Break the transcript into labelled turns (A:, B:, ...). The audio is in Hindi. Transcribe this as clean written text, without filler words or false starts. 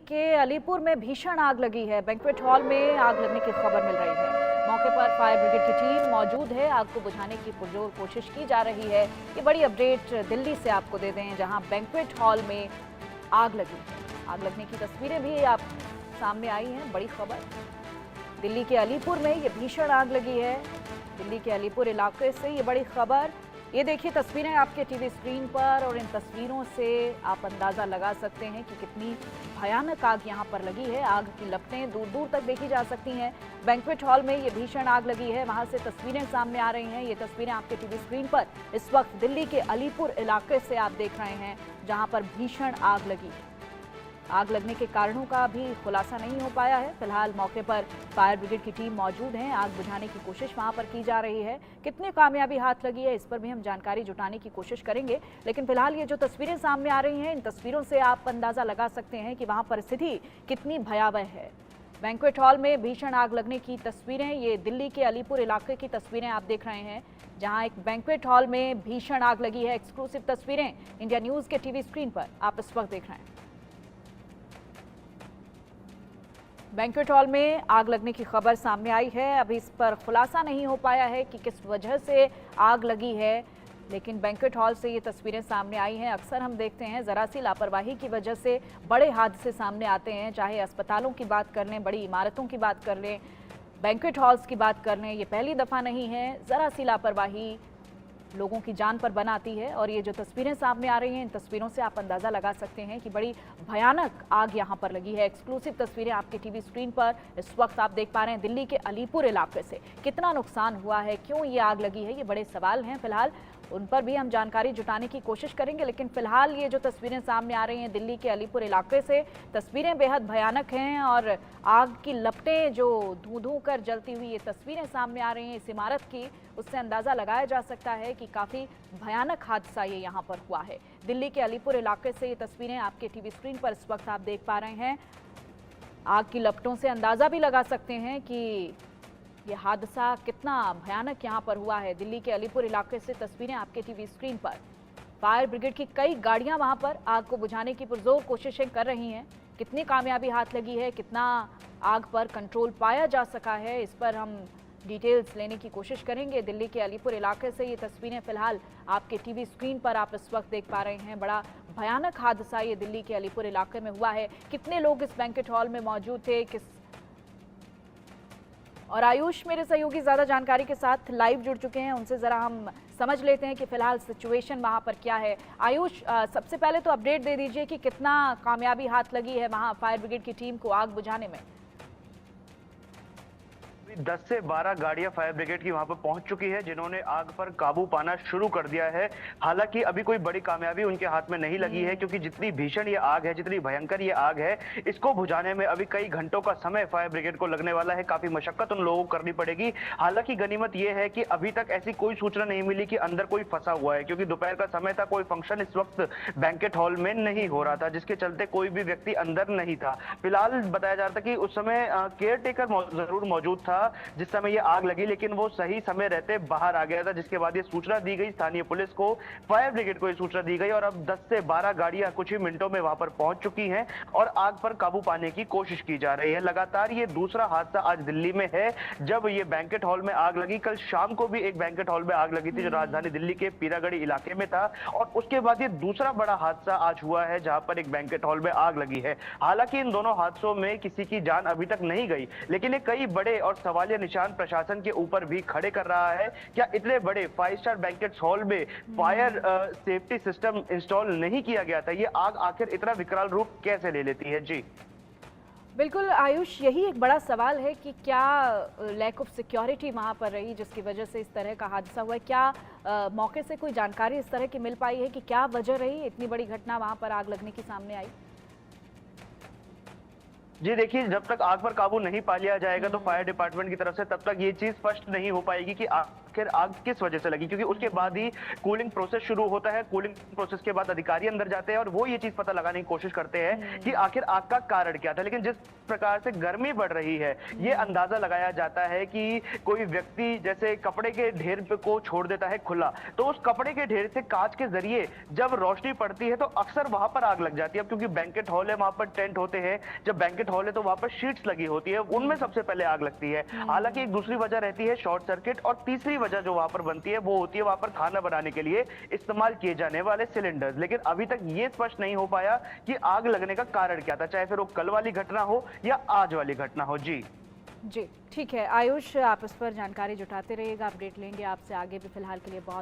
A: के अलीपुर में भीषण आग लगी है। बैंक्वेट हॉल में आग लगने की खबर मिल रही है। मौके पर फायर ब्रिगेड की टीम मौजूद है। आग को बुझाने की पुरजोर कोशिश की जा रही है। ये बड़ी अपडेट दिल्ली से आपको दे दें, जहां बैंक्वेट हॉल में आग लगी है। आग लगने की तस्वीरें भी आप सामने आई हैं। बड़ी खबर, दिल्ली के अलीपुर में ये भीषण आग लगी है। दिल्ली के अलीपुर इलाके से ये बड़ी खबर। ये देखिए तस्वीरें आपके टीवी स्क्रीन पर, और इन तस्वीरों से आप अंदाज़ा लगा सकते हैं कि कितनी भयानक आग यहाँ पर लगी है। आग की लपटें दूर दूर तक देखी जा सकती हैं। बैंक्वेट हॉल में ये भीषण आग लगी है, वहाँ से तस्वीरें सामने आ रही हैं। ये तस्वीरें आपके टीवी स्क्रीन पर इस वक्त दिल्ली के अलीपुर इलाके से आप देख रहे हैं, जहाँ पर भीषण आग लगी है। आग लगने के कारणों का भी खुलासा नहीं हो पाया है। फिलहाल मौके पर फायर ब्रिगेड की टीम मौजूद है। आग बुझाने की कोशिश वहां पर की जा रही है। कितनी कामयाबी हाथ लगी है, इस पर भी हम जानकारी जुटाने की कोशिश करेंगे। लेकिन फिलहाल ये जो तस्वीरें सामने आ रही हैं, इन तस्वीरों से आप अंदाजा लगा सकते हैं कि वहां पर स्थिति कितनी भयावह है। बैंक्वेट हॉल में भीषण आग लगने की तस्वीरें, ये दिल्ली के अलीपुर इलाके की तस्वीरें आप देख रहे हैं, जहां एक बैंक्वेट हॉल में भीषण आग लगी है। एक्सक्लूसिव तस्वीरें इंडिया न्यूज के टीवी स्क्रीन पर आप इस वक्त देख रहे हैं। बैंक्वेट हॉल में आग लगने की खबर सामने आई है। अभी इस पर खुलासा नहीं हो पाया है कि किस वजह से आग लगी है, लेकिन बैंक्वेट हॉल से ये तस्वीरें सामने आई हैं। अक्सर हम देखते हैं ज़रा सी लापरवाही की वजह से बड़े हादसे सामने आते हैं, चाहे अस्पतालों की बात कर लें, बड़ी इमारतों की बात कर लें, बैंक्वेट हॉल्स की बात कर लें। ये पहली दफ़ा नहीं है। ज़रा सी लापरवाही लोगों की जान पर बनाती है। और ये जो तस्वीरें सामने आ रही हैं, इन तस्वीरों से आप अंदाज़ा लगा सकते हैं कि बड़ी भयानक आग यहाँ पर लगी है। एक्सक्लूसिव तस्वीरें आपके टीवी स्क्रीन पर इस वक्त आप देख पा रहे हैं। दिल्ली के अलीपुर इलाके से कितना नुकसान हुआ है, क्यों ये आग लगी है, ये बड़े सवाल हैं। फिलहाल उन पर भी हम जानकारी जुटाने की कोशिश करेंगे। लेकिन फिलहाल ये जो तस्वीरें सामने आ रही हैं दिल्ली के अलीपुर इलाके से, तस्वीरें बेहद भयानक हैं। और आग की लपटें जो धू धू कर जलती हुई ये तस्वीरें सामने आ रही हैं इस इमारत की, उससे अंदाज़ा लगाया जा सकता है कि काफ़ी भयानक हादसा ये यहाँ पर हुआ है। दिल्ली के अलीपुर इलाके से ये तस्वीरें आपके टीवी स्क्रीन पर इस वक्त आप देख पा रहे हैं। आग की लपटों से अंदाज़ा भी लगा सकते हैं कि ये हादसा कितना भयानक यहाँ पर हुआ है। दिल्ली के अलीपुर इलाके से तस्वीरें आपके टीवी स्क्रीन पर। फायर ब्रिगेड की कई गाड़ियां वहां पर आग को बुझाने की पुरजोर कोशिशें कर रही हैं। कितनी कामयाबी हाथ लगी है, कितना आग पर कंट्रोल पाया जा सका है, इस पर हम डिटेल्स लेने की कोशिश करेंगे। दिल्ली के अलीपुर इलाके से ये तस्वीरें फिलहाल आपके टीवी स्क्रीन पर आप इस वक्त देख पा रहे हैं। बड़ा भयानक हादसा ये दिल्ली के अलीपुर इलाके में हुआ है। कितने लोग इस बैंक्वेट हॉल में मौजूद थे, और आयुष मेरे सहयोगी ज्यादा जानकारी के साथ लाइव जुड़ चुके हैं, उनसे जरा हम समझ लेते हैं कि फिलहाल सिचुएशन वहां पर क्या है। आयुष, सबसे पहले तो अपडेट दे दीजिए कि कितना कामयाबी हाथ लगी है वहां फायर ब्रिगेड की टीम को आग बुझाने में।
B: 10 से 12 गाड़ियां फायर ब्रिगेड की वहां पर पहुंच चुकी है, जिन्होंने आग पर काबू पाना शुरू कर दिया है। हालांकि अभी कोई बड़ी कामयाबी उनके हाथ में नहीं लगी है, क्योंकि जितनी भीषण ये आग है, जितनी भयंकर ये आग है, इसको बुझाने में अभी कई घंटों का समय फायर ब्रिगेड को लगने वाला है। काफी मशक्कत उन लोगों को करनी पड़ेगी। हालांकि गनीमत यह है कि अभी तक ऐसी कोई सूचना नहीं मिली कि अंदर कोई फंसा हुआ है, क्योंकि दोपहर का समय था, कोई फंक्शन इस वक्त बैंक्वेट हॉल में नहीं हो रहा था, जिसके चलते कोई भी व्यक्ति अंदर नहीं था। फिलहाल बताया जा रहा था कि उस समय केयर टेकर जरूर मौजूद था जिस समय ये आग लगी, लेकिन वो सही समय रहते बाहर आ गया था, जिसके बाद ये सूचना दी गई स्थानीय पुलिस को, फायर ब्रिगेड को ये सूचना दी गई। और अब 10 से 12 गाड़ियां कुछ ही मिनटों में वहां पर पहुंच चुकी हैं और आग पर काबू पाने की कोशिश की जा रही है। लगातार ये दूसरा हादसा आज दिल्ली में है, जब ये बैंक्वेट हॉल में आग लगी। कल शाम को भी एक बैंक्वेट हॉल में आग लगी थी, जो राजधानी दिल्ली के पीरागढ़ी इलाके में था, और उसके बाद ये दूसरा बड़ा हादसा आज हुआ है, जहां पर एक बैंक्वेट हॉल में आग लगी है। हालांकि इन दोनों हादसों में किसी की जान अभी तक नहीं गई, लेकिन ये कई बड़े और सवालिया निशान प्रशासन के ऊपर भी खड़े कर रहा है। क्या इतने बड़े 5 स्टार बैंक्वेट हॉल में फायर सेफ्टी सिस्टम इंस्टॉल नहीं किया गया था? ये आग आखिर इतना विकराल रूप कैसे ले लेती है? जी
A: बिल्कुल आयुष, यही एक बड़ा सवाल है कि क्या लैक ऑफ सिक्योरिटी वहां पर रही जिसकी वजह से इस तरह का हादसा हुआ है। क्या मौके से कोई जानकारी इस तरह की मिल पाई है कि क्या वजह रही इतनी बड़ी घटना वहां पर आग लगने की सामने आई?
B: जी देखिए, जब तक आग पर काबू नहीं पा लिया जाएगा तो फायर डिपार्टमेंट की तरफ से तब तक ये चीज स्पष्ट नहीं हो पाएगी कि आग आखिर आग किस वजह से लगी, क्योंकि उसके बाद ही कूलिंग प्रोसेस शुरू होता है। कूलिंग प्रोसेस के बाद अधिकारी अंदर जाते हैं और वो ये चीज पता लगाने की कोशिश करते हैं कि आखिर आग का कारण क्या था। लेकिन जिस प्रकार से गर्मी बढ़ रही है, ये अंदाजा लगाया जाता है कि कोई व्यक्ति जैसे कपड़े के ढेर पे को छोड़ देता है खुला, तो उस कपड़े के ढेर से कांच के जरिए जब रोशनी पड़ती है तो अक्सर वहां पर आग लग जाती है। अब क्योंकि बैंकेट हॉल है, वहां पर टेंट होते हैं, जब बैंकेट हॉल है तो वहां पर शीट्स लगी होती है, उनमें सबसे पहले आग लगती है। हालांकि एक दूसरी वजह रहती है शॉर्ट सर्किट, और तीसरी वजह जो वहां पर बनती है वो होती है वहां पर खाना बनाने के लिए इस्तेमाल किए जाने वाले सिलेंडर्स। लेकिन अभी तक ये स्पष्ट नहीं हो पाया कि आग लगने का कारण क्या था, चाहे फिर वो कल वाली घटना हो या आज वाली घटना हो। जी
A: जी ठीक है आयुष, आप इस पर जानकारी जुटाते रहिएगा, अपडेट लेंगे आपसे आगे भी। फिलहाल के लिए बहुत